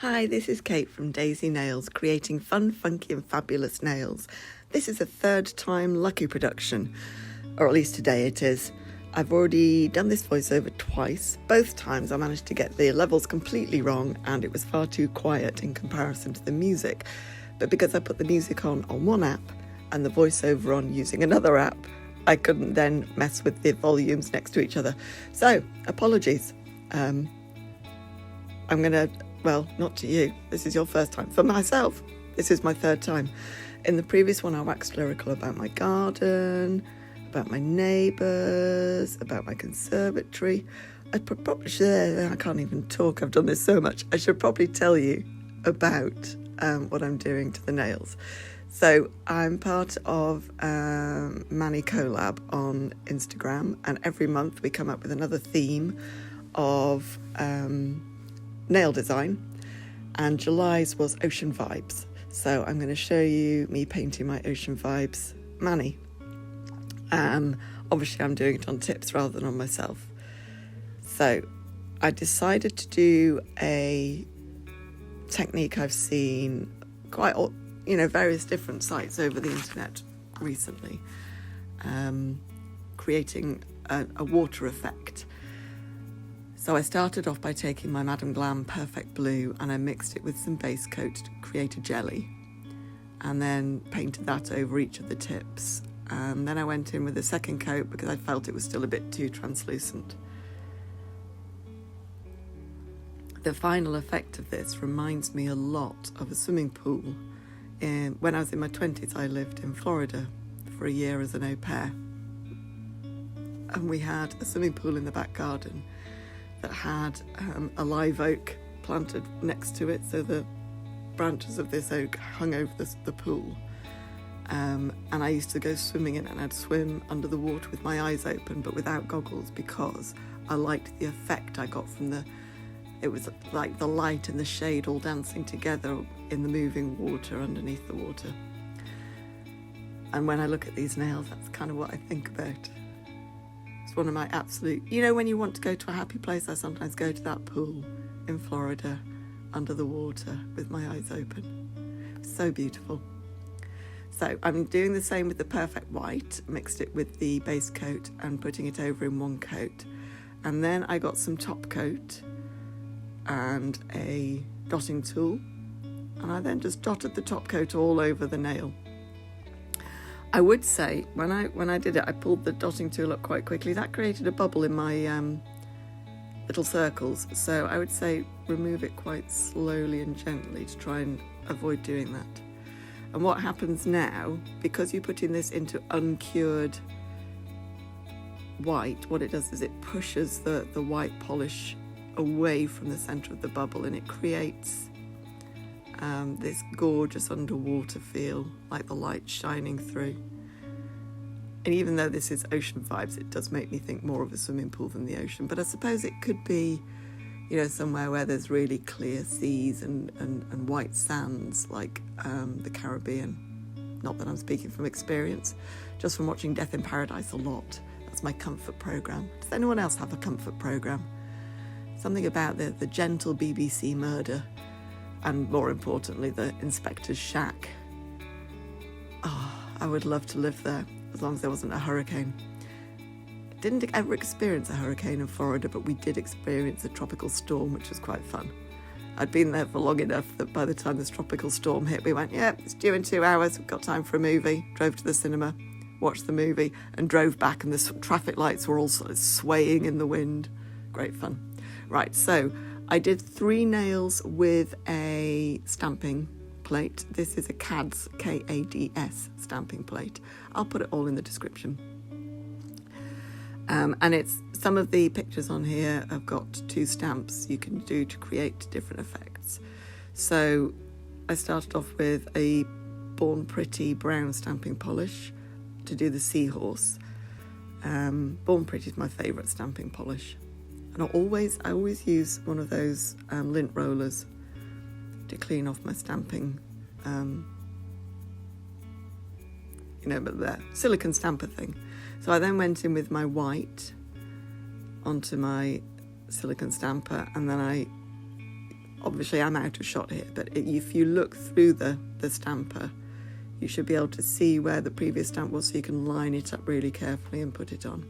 Hi, this is Kate from Daisy Nails, creating fun, funky and fabulous nails. This is a third time Lucky production, or at least today it is. I've already done this voiceover twice. Both times I managed to get the levels completely wrong and it was far too quiet in comparison to the music. But because I put the music on one app and the voiceover on using another app, I couldn't then mess with the volumes next to each other. So, apologies. I'm going to... Well, not to you. This is your first time. For myself, this is my third time. In the previous one, I waxed lyrical about my garden, about my neighbours, about my conservatory. I probably should... I can't even talk. I've done this so much. I should probably tell you about what I'm doing to the nails. So I'm part of Manny Collab on Instagram, and every month we come up with another theme of... nail design, and July's was ocean vibes, so I'm going to show you me painting my ocean vibes Manny. Obviously I'm doing it on tips rather than on myself, so I decided to do a technique I've seen quite various different sites over the internet recently, creating a water effect. So I started off by taking my Madam Glam Perfect Blue and I mixed it with some base coat to create a jelly, and then painted that over each of the tips. And then I went in with a second coat because I felt it was still a bit too translucent. The final effect of this reminds me a lot of a swimming pool. When I was in my 20s, I lived in Florida for a year as an au pair. And we had a swimming pool in the back garden that had a live oak planted next to it, so the branches of this oak hung over the pool. And I used to go swimming in it, and I'd swim under the water with my eyes open but without goggles, because I liked the effect I got from it was like the light and the shade all dancing together in the moving water underneath the water. And when I look at these nails, that's kind of what I think about. One of my absolute... when you want to go to a happy place, I sometimes go to that pool in Florida under the water with my eyes open. So beautiful. So I'm doing the same with the Perfect White, mixed it with the base coat and putting it over in one coat. And then I got some top coat and a dotting tool, and I then just dotted the top coat all over the nail. I would say, when I did it, I pulled the dotting tool up quite quickly. That created a bubble in my little circles. So I would say remove it quite slowly and gently to try and avoid doing that. And what happens now, because you're putting this into uncured white, what it does is it pushes the white polish away from the centre of the bubble, and it creates... this gorgeous underwater feel, like the light shining through. And even though this is ocean vibes, it does make me think more of a swimming pool than the ocean. But I suppose it could be, somewhere where there's really clear seas and white sands, like the Caribbean. Not that I'm speaking from experience, just from watching Death in Paradise a lot. That's my comfort programme. Does anyone else have a comfort programme? Something about the gentle BBC murder, and more importantly, the inspector's shack. Oh, I would love to live there, as long as there wasn't a hurricane. Didn't ever experience a hurricane in Florida, but we did experience a tropical storm, which was quite fun. I'd been there for long enough that by the time this tropical storm hit, we went, yeah, it's due in 2 hours, we've got time for a movie. Drove to the cinema, watched the movie, and drove back, and the traffic lights were all sort of swaying in the wind. Great fun. Right, so... I did 3 nails with a stamping plate. This is a Kads, K-A-D-S stamping plate. I'll put it all in the description. And it's some of the pictures on here have got 2 stamps you can do to create different effects. So I started off with a Born Pretty brown stamping polish to do the seahorse. Born Pretty is my favourite stamping polish. And I always use one of those lint rollers to clean off my stamping, but the silicone stamper thing. So I then went in with my white onto my silicone stamper, and then I obviously I'm out of shot here, but if you look through the stamper, you should be able to see where the previous stamp was, so you can line it up really carefully and put it on.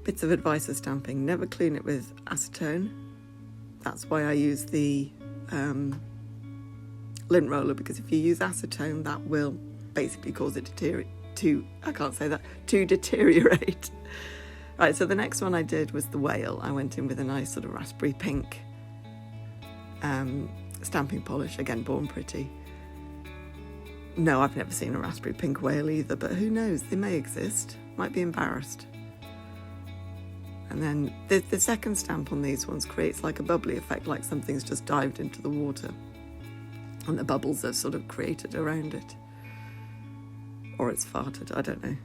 Bits of advice for stamping: never clean it with acetone. That's why I use the lint roller, because if you use acetone, that will basically cause it to deteriorate. Right, so the next one I did was the whale. I went in with a nice sort of raspberry pink stamping polish, again, Born Pretty. No, I've never seen a raspberry pink whale either, but who knows, they may exist. Might be embarrassed. And then the second stamp on these ones creates like a bubbly effect, like something's just dived into the water and the bubbles are sort of created around it. Or it's farted, I don't know.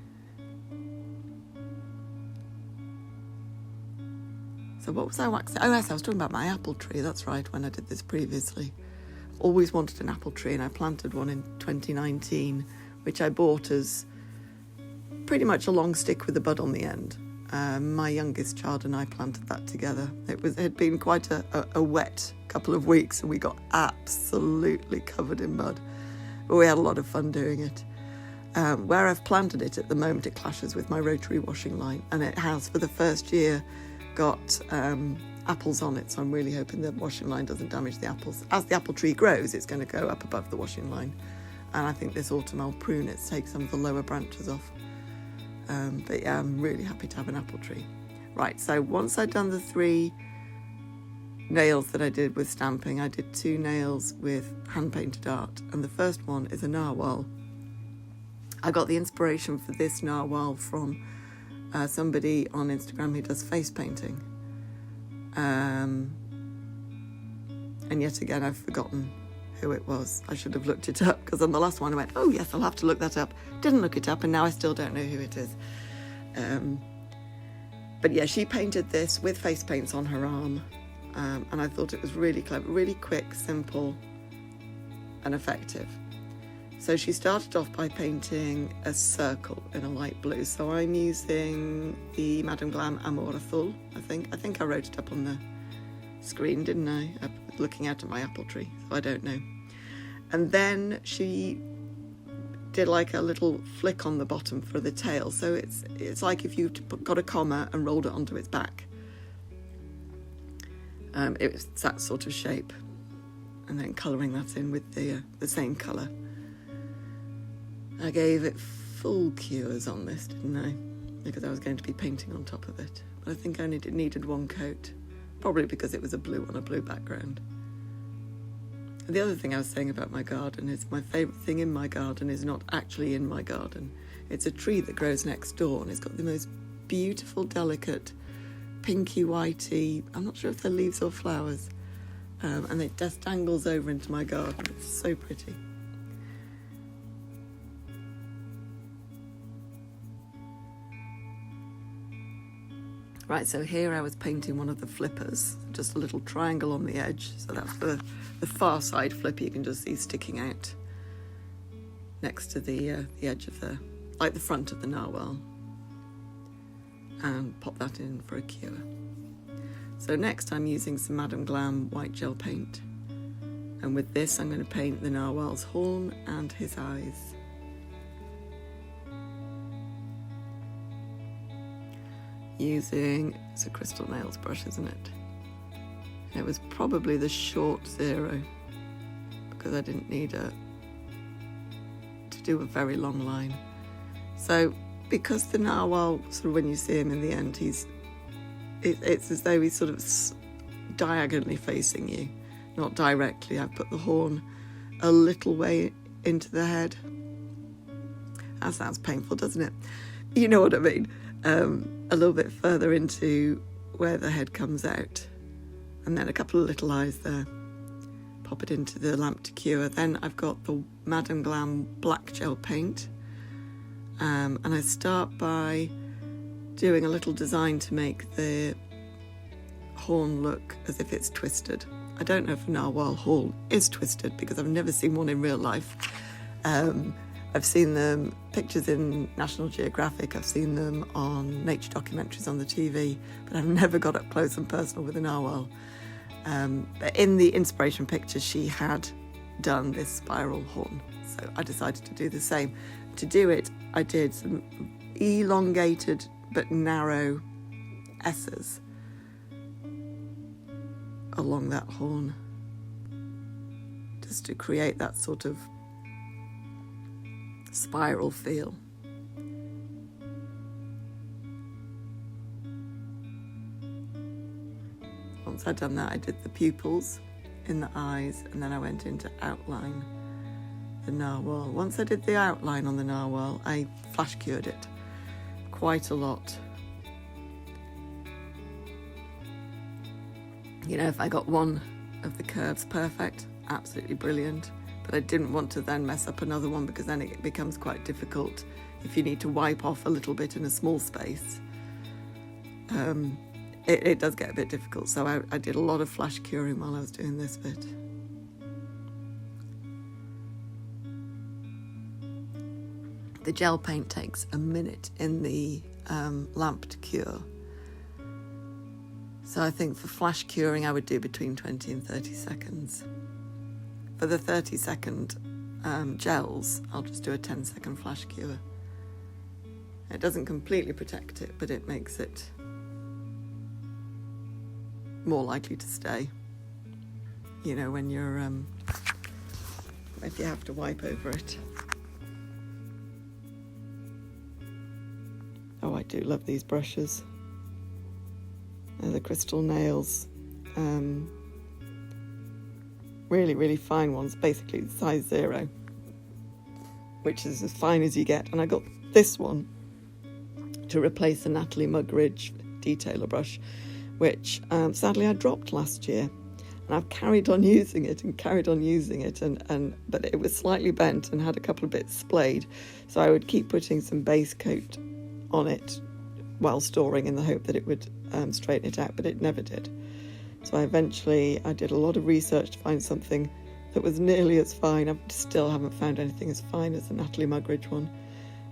So what was I waxing? Oh yes, I was talking about my apple tree, that's right, when I did this previously. Always wanted an apple tree, and I planted one in 2019, which I bought as pretty much a long stick with a bud on the end. My youngest child and I planted that together. It had been quite a wet couple of weeks, and we got absolutely covered in mud. But we had a lot of fun doing it. Where I've planted it at the moment, it clashes with my rotary washing line, and it has, for the first year, got apples on it, so I'm really hoping the washing line doesn't damage the apples. As the apple tree grows, it's going to go up above the washing line, and I think this autumn I'll prune it to take some of the lower branches off. But yeah, I'm really happy to have an apple tree. Right, so once I'd done the 3 nails that I did with stamping, I did 2 nails with hand-painted art, and the first one is a narwhal. I got the inspiration for this narwhal from somebody on Instagram who does face painting. And yet again, I've forgotten who it was. I should have looked it up, because on the last one I went, oh yes, I'll have to look that up. Didn't look it up, and now I still don't know who it is. But yeah, she painted this with face paints on her arm, and I thought it was really clever, really quick, simple and effective. So she started off by painting a circle in a light blue. So I'm using the Madame Glam Amor Azul, I think I wrote it up on the screen, didn't I? I'm looking out at my apple tree, so I don't know. And then she did like a little flick on the bottom for the tail. So it's like if you got a comma and rolled it onto its back. It was that sort of shape. And then colouring that in with the same colour. I gave it full cures on this, didn't I? Because I was going to be painting on top of it. But I think I only needed 1 coat. Probably because it was a blue on a blue background. And the other thing I was saying about my garden is my favourite thing in my garden is not actually in my garden. It's a tree that grows next door, and it's got the most beautiful, delicate, pinky, whitey, I'm not sure if they're leaves or flowers, and it just dangles over into my garden. It's so pretty. Right, so here I was painting one of the flippers, just a little triangle on the edge. So that's the far side flipper you can just see sticking out next to the edge of the front of the narwhal. And pop that in for a cure. So next I'm using some Madame Glam white gel paint. And with this I'm going to paint the narwhal's horn and his eyes. Using, it's a Crystal Nails brush, isn't it? It was probably the short 0, because I didn't need to do a very long line. So because the narwhal, sort of when you see him in the end, it's as though he's sort of diagonally facing you, not directly. I've put the horn a little way into the head. That sounds painful, doesn't it? You know what I mean. A little bit further into where the head comes out, and then a couple of little eyes there. Pop it into the lamp to cure. Then I've got the Madame Glam black gel paint, and I start by doing a little design to make the horn look as if it's twisted. I don't know if a narwhal horn is twisted, because I've never seen one in real life. I've seen them pictures in National Geographic, I've seen them on nature documentaries on the TV, but I've never got up close and personal with a narwhal. But in the inspiration picture, she had done this spiral horn. So I decided to do the same. To do it, I did some elongated but narrow S's along that horn, just to create that sort of spiral feel. Once I'd done that, I did the pupils in the eyes, and then I went into outline the narwhal. Once I did the outline on the narwhal, I flash cured it quite a lot. You know, if I got one of the curves perfect, absolutely brilliant. But I didn't want to then mess up another one, because then it becomes quite difficult if you need to wipe off a little bit in a small space. It does get a bit difficult. So I did a lot of flash curing while I was doing this bit. The gel paint takes a minute in the lamp to cure. So I think for flash curing, I would do between 20 and 30 seconds. For the 30-second gels, I'll just do a 10-second flash cure. It doesn't completely protect it, but it makes it more likely to stay. You know, when you're, if you have to wipe over it. Oh, I do love these brushes. They're the crystal nails. Really, really fine ones, basically size 0, which is as fine as you get. And I got this one to replace the Natalie Mugridge detailer brush, which sadly I dropped last year. And I've carried on using it, but it was slightly bent and had a couple of bits splayed. So I would keep putting some base coat on it while storing, in the hope that it would straighten it out, but it never did. So I did a lot of research to find something that was nearly as fine. I still haven't found anything as fine as the Natalie Mugridge one.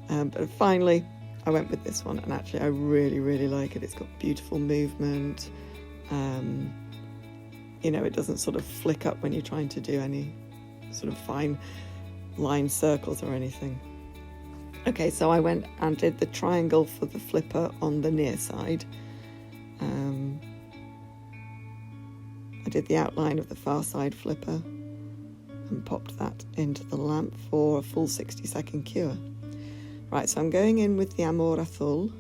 But finally, I went with this one, and actually I really, really like it. It's got beautiful movement. You know, it doesn't sort of flick up when you're trying to do any sort of fine line circles or anything. Okay, so I went and did the triangle for the flipper on the near side. I did the outline of the far side flipper and popped that into the lamp for a full 60-second cure. Right, so I'm going in with the Amor Azul.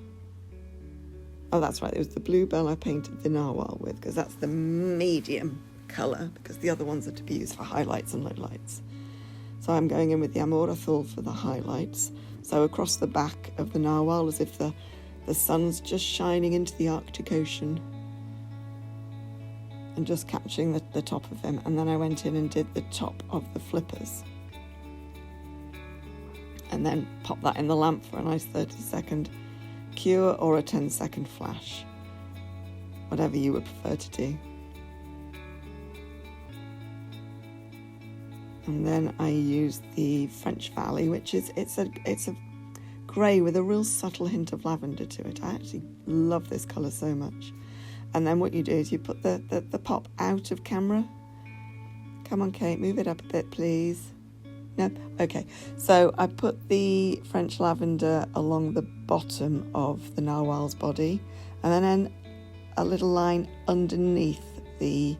Oh, that's right, it was the Bluebell I painted the Narwhal with, because that's the medium colour, because the other ones are to be used for highlights and lowlights. So I'm going in with the Amor Azul for the highlights. So across the back of the Narwhal, as if the sun's just shining into the Arctic Ocean, and just catching the top of him. And then I went in and did the top of the flippers, and then pop that in the lamp for a nice 30-second cure or a 10-second flash, whatever you would prefer to do. And then I used the French Valley, which is it's a grey with a real subtle hint of lavender to it. I actually love this colour so much. And then what you do is you put the pop out of camera. Come on, Kate, move it up a bit, please. No? Okay. So I put the French lavender along the bottom of the Narwhal's body, and then a little line underneath the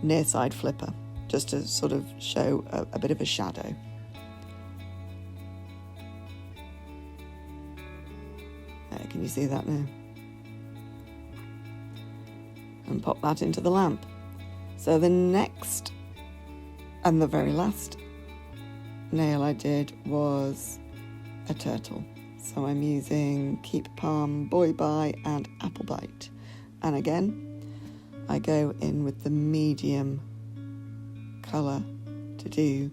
near side flipper, just to sort of show a bit of a shadow. Can you see that now? And pop that into the lamp. So the next and the very last nail I did was a turtle. So I'm using Keep Palm, Boy Bye and Apple Bite. And again, I go in with the medium colour to do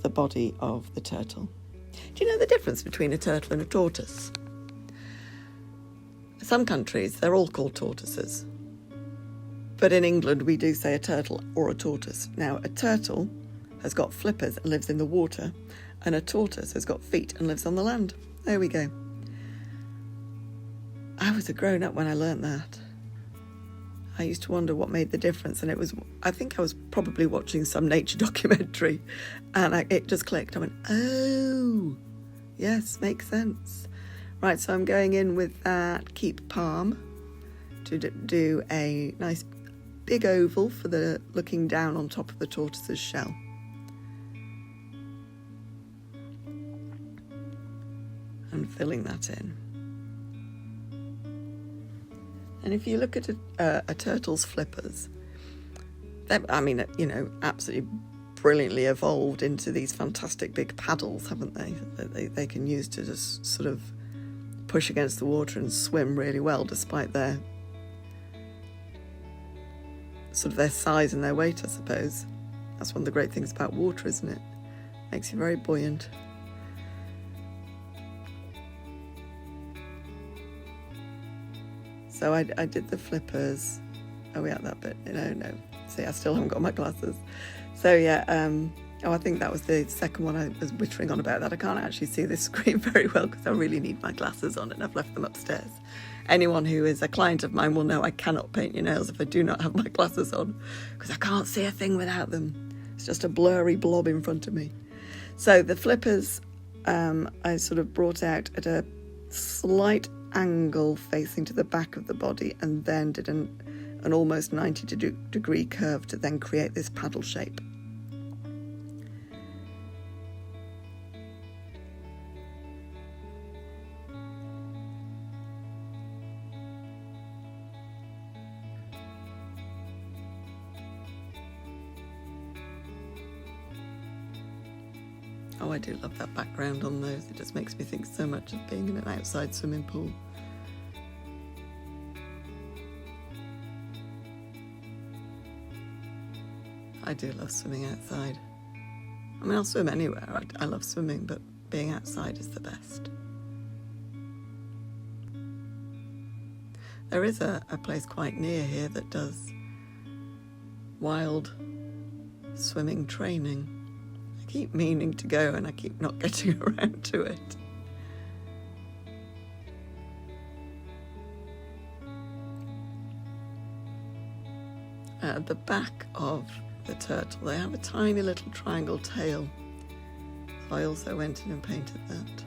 the body of the turtle. Do you know the difference between a turtle and a tortoise? Some countries, they're all called tortoises. But in England, we do say a turtle or a tortoise. Now, a turtle has got flippers and lives in the water, and a tortoise has got feet and lives on the land. There we go. I was a grown-up when I learnt that. I used to wonder what made the difference, and I think I was probably watching some nature documentary, and it just clicked. I went, oh, yes, makes sense. Right, so I'm going in with that keep palm to do a nice big oval for the looking down on top of the tortoise's shell. And filling that in. And if you look at a turtle's flippers, absolutely brilliantly evolved into these fantastic big paddles, haven't they? That they can use to just sort of push against the water and swim really well, despite their size and their weight, I suppose. That's one of the great things about water, isn't it? Makes you very buoyant. So I did the flippers. Are we at that bit? No. See, I still haven't got my glasses. So yeah, I think that was the second one I was wittering on about that. I can't actually see this screen very well because I really need my glasses on and I've left them upstairs. Anyone who is a client of mine will know I cannot paint your nails if I do not have my glasses on because I can't see a thing without them. It's just a blurry blob in front of me. So the flippers I sort of brought out at a slight angle facing to the back of the body and then did an almost 90-degree curve to then create this paddle shape. Oh, I do love that background on those. It just makes me think so much of being in an outside swimming pool. I do love swimming outside. I mean, I'll swim anywhere. I love swimming, but being outside is the best. There is a place quite near here that does wild swimming training. I keep meaning to go and I keep not getting around to it. At the back of the turtle, they have a tiny little triangle tail. So I also went in and painted that.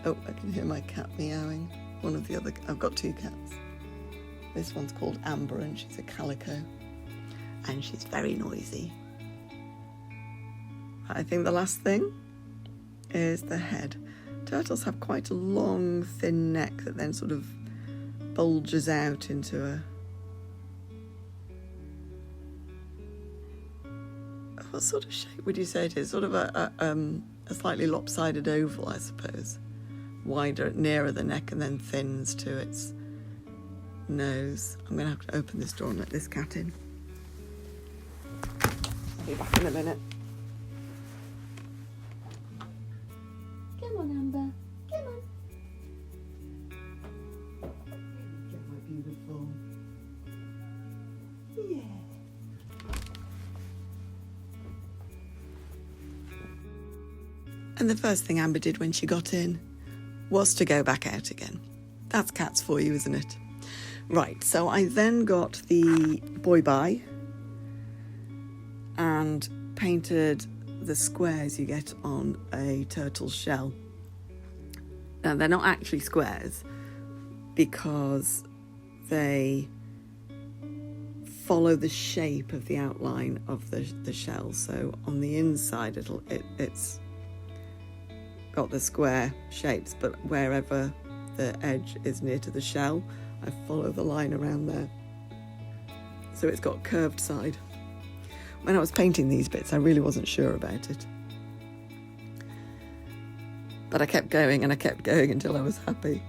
Oh, I can hear my cat meowing. I've got two cats. This one's called Amber and she's a calico. And she's very noisy. I think the last thing is the head. Turtles have quite a long, thin neck that then sort of bulges out into a... What sort of shape would you say it is? Sort of a slightly lopsided oval, I suppose. Wider, nearer the neck and then thins to its nose. I'm going to have to open this door and let this cat in. I'll be back in a minute. Come on, Amber. Come on. Get my beautiful. Yeah. And the first thing Amber did when she got in was to go back out again. That's cats for you, isn't it? Right, so I then got the boy bye and painted the squares you get on a turtle shell. Now, they're not actually squares because they follow the shape of the outline of the shell. So on the inside, it's got the square shapes, but wherever the edge is near to the shell, I follow the line around there. So it's got curved side. When I was painting these bits, I really wasn't sure about it. But I kept going and I kept going until I was happy.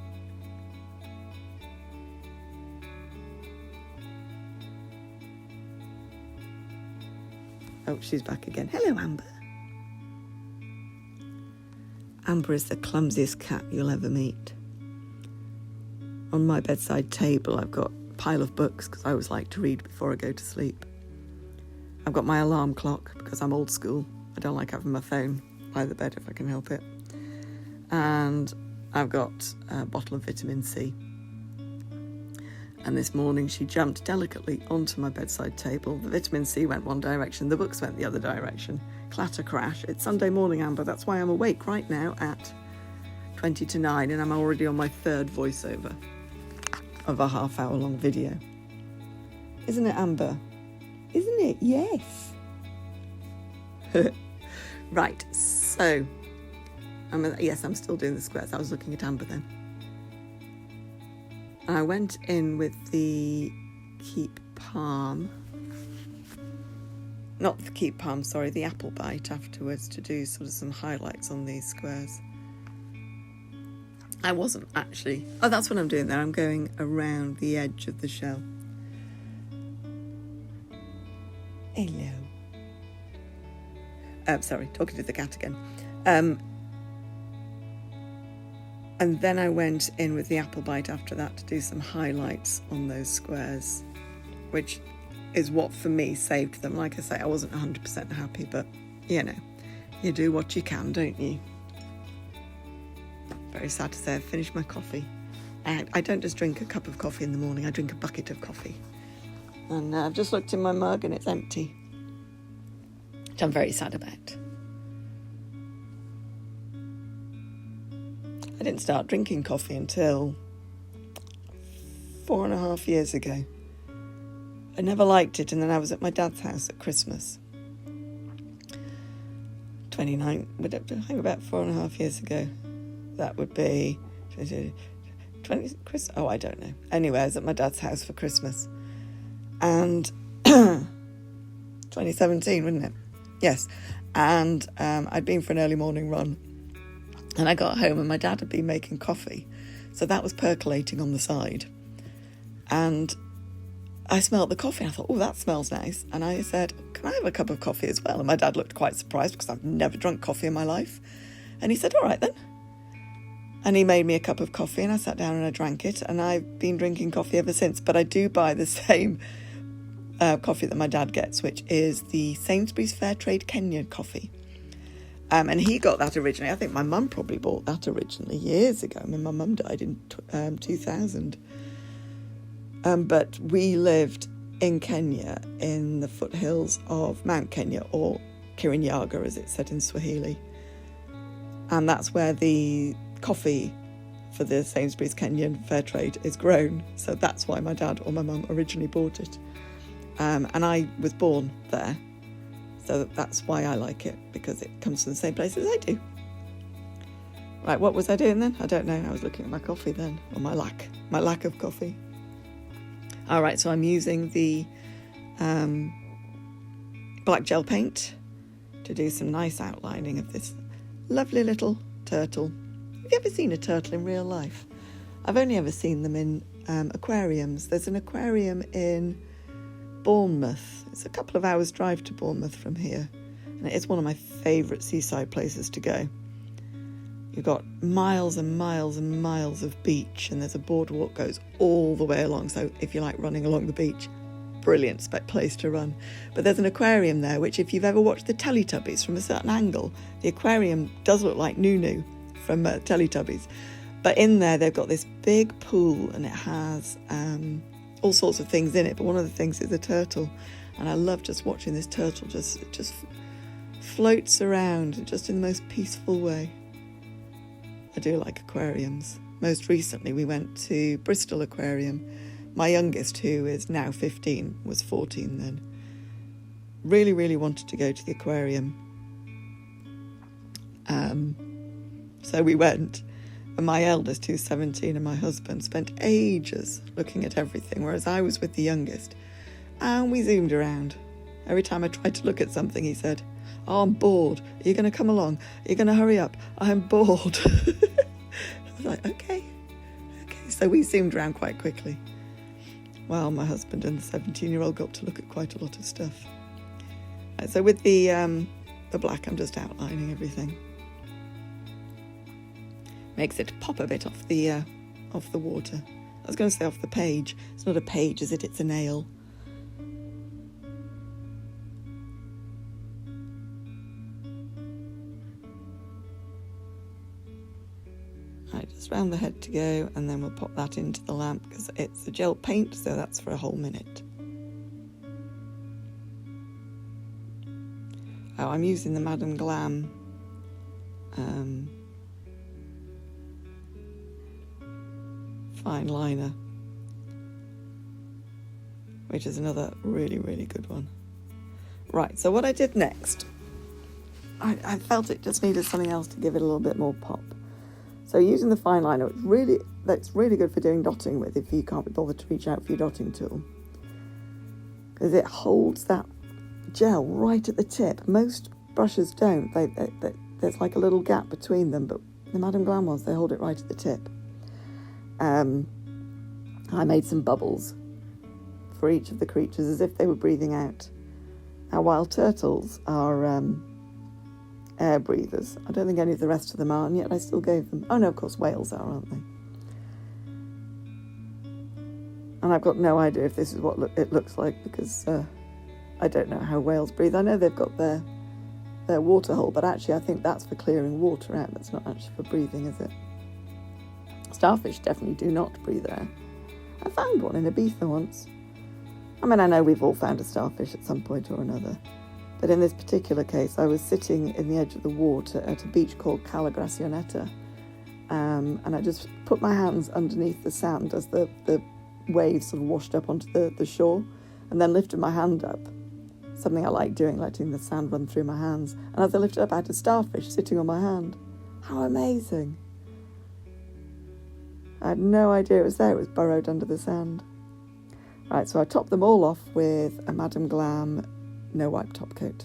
Oh, she's back again. Hello, Amber. Amber is the clumsiest cat you'll ever meet. On my bedside table, I've got a pile of books because I always like to read before I go to sleep. I've got my alarm clock because I'm old school. I don't like having my phone by the bed if I can help it. And I've got a bottle of vitamin C And this morning she jumped delicately onto my bedside table. The vitamin C went one direction, the books went the other direction. Clatter crash. It's Sunday morning, Amber. That's why I'm awake right now at 20 to 9, and I'm already on my third voiceover of a half-hour-long video. Isn't it, Amber? Isn't it? Yes. Right, so... I'm still doing the squares. I was looking at Amber then. And I went in with the Keep Palm. Not the Keep Palm, sorry, the Apple Bite afterwards to do sort of some highlights on these squares. I wasn't actually... Oh, that's what I'm doing there. I'm going around the edge of the shell. Hello. Sorry, talking to the cat again. And then I went in with the Apple Bite after that to do some highlights on those squares, which is what, for me, saved them. Like I say, I wasn't 100% happy, but, you know, you do what you can, don't you? Very sad to say I've finished my coffee. I don't just drink a cup of coffee in the morning, I drink a bucket of coffee. And I've just looked in my mug and it's empty, which I'm very sad about. I didn't start drinking coffee until 4.5 years ago. I never liked it, and then I was at my dad's house at Christmas. 29, I think about 4.5 years ago. That would be 20, oh, I don't know. Anyway, I was at my dad's house for Christmas. And 2017, wasn't it? Yes. And I'd been for an early morning run. And I got home and my dad had been making coffee. So that was percolating on the side. And I smelled the coffee and I thought, oh, that smells nice. And I said, can I have a cup of coffee as well? And my dad looked quite surprised because I've never drunk coffee in my life. And he said, all right then. And he made me a cup of coffee and I sat down and I drank it. And I've been drinking coffee ever since. But I do buy the same coffee that my dad gets, which is the Sainsbury's Fairtrade Kenyan coffee. And he got that originally. I think my mum probably bought that originally years ago. I mean, my mum died in 2000. But we lived in Kenya, in the foothills of Mount Kenya, or Kirinyaga, as it's said in Swahili. And that's where the coffee for the Sainsbury's Kenyan Fairtrade is grown. So that's why my dad or my mum originally bought it. And I was born there. So that's why I like it, because it comes from the same place as I do. Right, what was I doing then? I don't know. I was looking at my coffee then, or my lack of coffee. All right, so I'm using the black gel paint to do some nice outlining of this lovely little turtle. Have you ever seen a turtle in real life? I've only ever seen them in aquariums. There's an aquarium in Bournemouth. It's a couple of hours drive to Bournemouth from here, and it is one of my favourite seaside places to go. You've got miles and miles and miles of beach, and there's a boardwalk goes all the way along, so if you like running along the beach, brilliant place to run. But there's an aquarium there, which if you've ever watched the Teletubbies from a certain angle, the aquarium does look like Nunu from Teletubbies. But in there they've got this big pool, and it has all sorts of things in it, but one of the things is a turtle, and I love just watching this turtle just floats around just in the most peaceful way. I do like aquariums. Most recently we went to Bristol Aquarium. My youngest, who is now 15, was 14 then, really wanted to go to the aquarium. So we went. And my eldest, who's 17, and my husband spent ages looking at everything, whereas I was with the youngest. And we zoomed around. Every time I tried to look at something, he said, oh, I'm bored. Are you going to come along? Are you going to hurry up? I'm bored. I was like, okay. So we zoomed around quite quickly. Well, my husband and the 17-year-old got to look at quite a lot of stuff. So with the black, I'm just outlining everything. Makes it pop a bit off the water. I was going to say off the page. It's not a page, is it? It's a nail. Right, just round the head to go, and then we'll pop that into the lamp because it's a gel paint, so that's for a whole minute. Oh, I'm using the Madam Glam fine liner, which is another really, really good one. Right, so what I did next, I felt it just needed something else to give it a little bit more pop. So using the fine liner, that's really good for doing dotting with if you can't be bothered to reach out for your dotting tool, because it holds that gel right at the tip. Most brushes don't. There's like a little gap between them, but the Madam Glam ones, they hold it right at the tip. I made some bubbles for each of the creatures as if they were breathing out. Now, wild turtles are air breathers. I don't think any of the rest of them are, and yet I still gave them. Oh no, of course whales are, aren't they? And I've got no idea if this is what it looks like, because I don't know how whales breathe. I know they've got their water hole, but actually I think that's for clearing water out. That's not actually for breathing, is it? Starfish definitely do not breathe air. I found one in Ibiza once. I mean, I know we've all found a starfish at some point or another, but in this particular case, I was sitting in the edge of the water at a beach called Cala Gracioneta, and I just put my hands underneath the sand as the waves sort of washed up onto the shore, and then lifted my hand up. Something I like doing, letting the sand run through my hands. And as I lifted up, I had a starfish sitting on my hand. How amazing. I had no idea it was there. It was burrowed under the sand. Right, so I topped them all off with a Madam Glam no wipe top coat.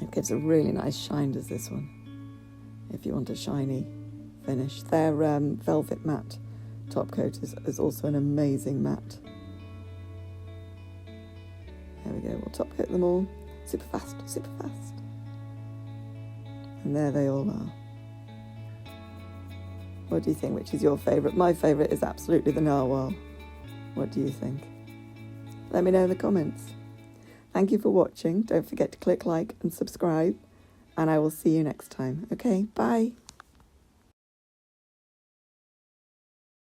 It gives a really nice shine, does this one, if you want a shiny finish. Their velvet matte top coat is also an amazing matte. There we go, we'll top coat them all. Super fast, super fast. And there they all are. What do you think? Which is your favourite? My favourite is absolutely the Narwhal. What do you think? Let me know in the comments. Thank you for watching. Don't forget to click like and subscribe. And I will see you next time. Okay, bye.